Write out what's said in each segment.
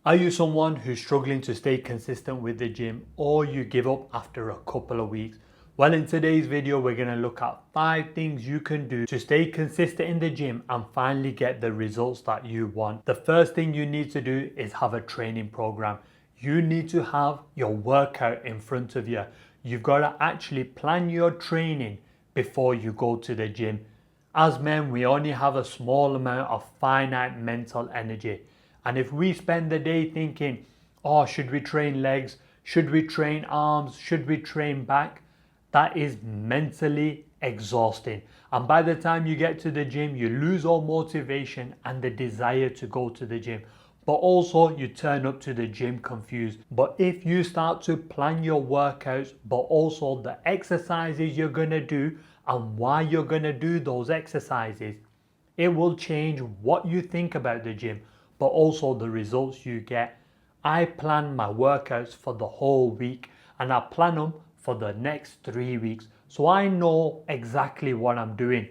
Are you someone who's struggling to stay consistent with the gym, or you give up after a couple of weeks? Well, in today's video, we're going to look at 5 things you can do to stay consistent in the gym and finally get the results that you want. The first thing you need to do is have a training program. You need to have your workout in front of you. You've got to actually plan your training before you go to the gym. As men, we only have a small amount of finite mental energy. And if we spend the day thinking, oh, should we train legs? Should we train arms? Should we train back? That is mentally exhausting. And by the time you get to the gym, you lose all motivation and the desire to go to the gym. But also you turn up to the gym confused. But if you start to plan your workouts, but also the exercises you're going to do and why you're going to do those exercises, it will change what you think about the gym, but also the results you get. I plan my workouts for the whole week and I plan them for the next 3 weeks. So I know exactly what I'm doing.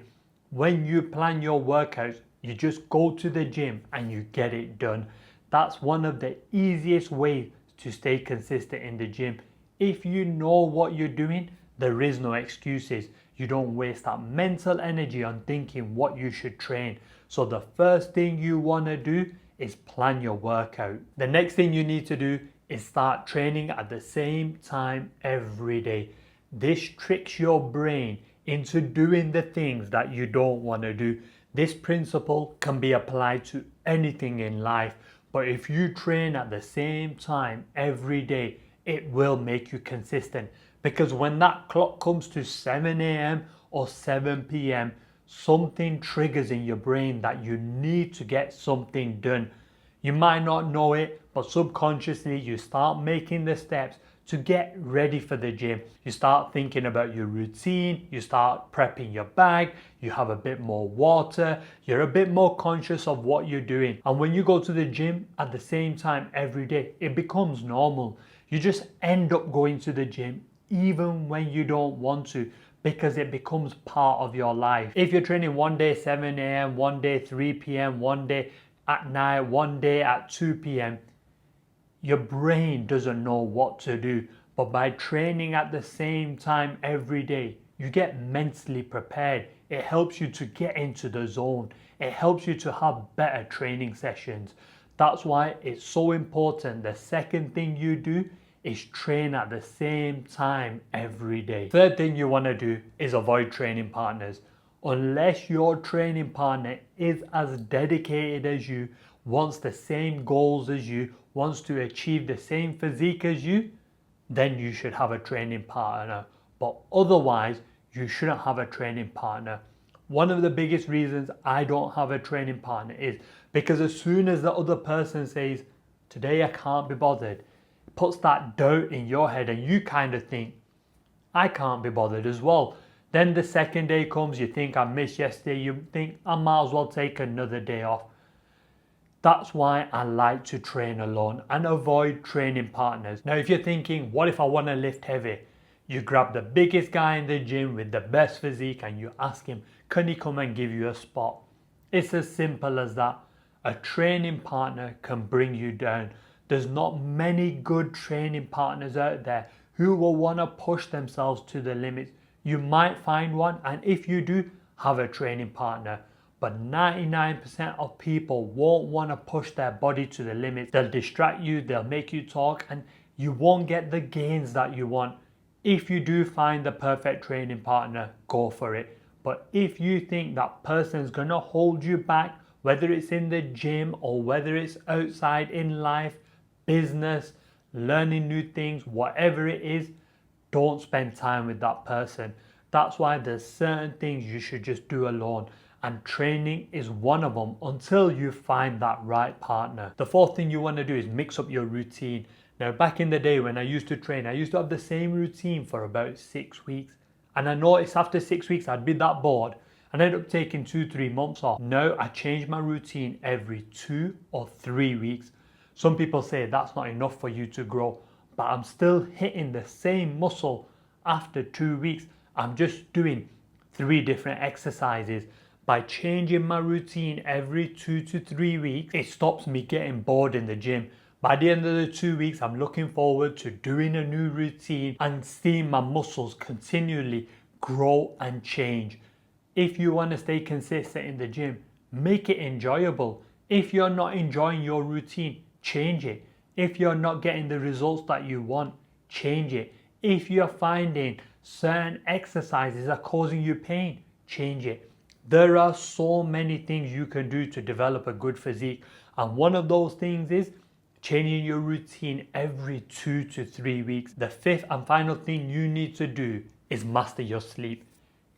When you plan your workouts, you just go to the gym and you get it done. That's one of the easiest ways to stay consistent in the gym. If you know what you're doing, there is no excuses. You don't waste that mental energy on thinking what you should train. So the first thing you want to do is plan your workout. The next thing you need to do is start training at the same time every day. This tricks your brain into doing the things that you don't want to do. This principle can be applied to anything in life, but if you train at the same time every day, it will make you consistent. Because when that clock comes to 7 a.m. or 7 p.m., something triggers in your brain that you need to get something done. You might not know it, but subconsciously you start making the steps to get ready for the gym. You start thinking about your routine, you start prepping your bag, you have a bit more water, you're a bit more conscious of what you're doing. And when you go to the gym at the same time every day, it becomes normal. You just end up going to the gym even when you don't want to, because it becomes part of your life. If you're training one day 7 a.m., one day 3 p.m., one day at night, one day at 2 p.m., your brain doesn't know what to do. But by training at the same time every day, you get mentally prepared. It helps you to get into the zone. It helps you to have better training sessions. That's why it's so important. The second thing you do is train at the same time every day. Third thing you want to do is avoid training partners. Unless your training partner is as dedicated as you, wants the same goals as you, wants to achieve the same physique as you, then you should have a training partner. But otherwise, you shouldn't have a training partner. One of the biggest reasons I don't have a training partner is because as soon as the other person says, today I can't be bothered, puts that doubt in your head and you kind of think, I can't be bothered as well. Then the second day comes, you think I missed yesterday, you think I might as well take another day off. That's why I like to train alone and avoid training partners. Now if you're thinking, what if I want to lift heavy? You grab the biggest guy in the gym with the best physique and you ask him, can he come and give you a spot? It's as simple as that. A training partner can bring you down. There's not many good training partners out there who will want to push themselves to the limits. You might find one, and if you do, have a training partner. But 99% of people won't want to push their body to the limits. They'll distract you, they'll make you talk, and you won't get the gains that you want. If you do find the perfect training partner, go for it. But if you think that person's going to hold you back, whether it's in the gym or whether it's outside in life, business, learning new things, whatever it is, don't spend time with that person. That's why there's certain things you should just do alone, and training is one of them until you find that right partner. The fourth thing you want to do is mix up your routine. Now back in the day when I used to train, I used to have the same routine for about 6 weeks, and I noticed after 6 weeks I'd be that bored and I ended up taking 2-3 months off. Now I change my routine every 2 or 3 weeks. Some people say that's not enough for you to grow, but I'm still hitting the same muscle after 2 weeks. I'm just doing 3 different exercises. By changing my routine every 2 to 3 weeks, it stops me getting bored in the gym. By the end of the 2 weeks, I'm looking forward to doing a new routine and seeing my muscles continually grow and change. If you want to stay consistent in the gym, make it enjoyable. If you're not enjoying your routine, change it. If you're not getting the results that you want, change it. If you're finding certain exercises are causing you pain, change it. There are so many things you can do to develop a good physique, and one of those things is changing your routine every 2 to 3 weeks. The fifth and final thing you need to do is master your sleep.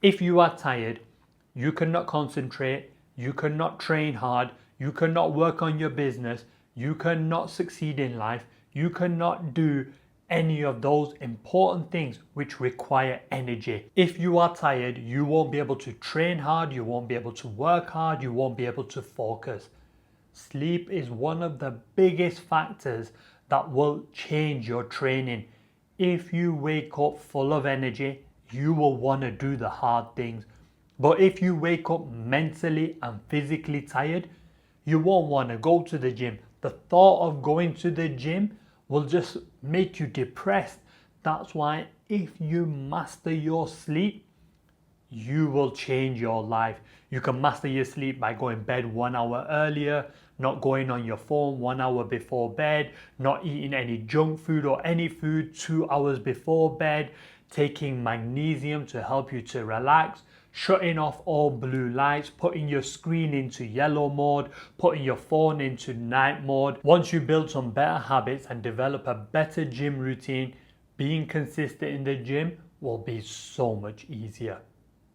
If you are tired, you cannot concentrate, you cannot train hard, you cannot work on your business, you cannot succeed in life, you cannot do any of those important things which require energy. If you are tired, you won't be able to train hard, you won't be able to work hard, you won't be able to focus. Sleep is one of the biggest factors that will change your training. If you wake up full of energy, you will want to do the hard things. But if you wake up mentally and physically tired, you won't want to go to the gym. The thought of going to the gym will just make you depressed. That's why if you master your sleep, you will change your life. You can master your sleep by going to bed 1 hour earlier, not going on your phone 1 hour before bed, not eating any junk food or any food 2 hours before bed, taking magnesium to help you to relax, shutting off all blue lights, putting your screen into yellow mode, putting your phone into night mode. Once you build some better habits and develop a better gym routine, being consistent in the gym will be so much easier.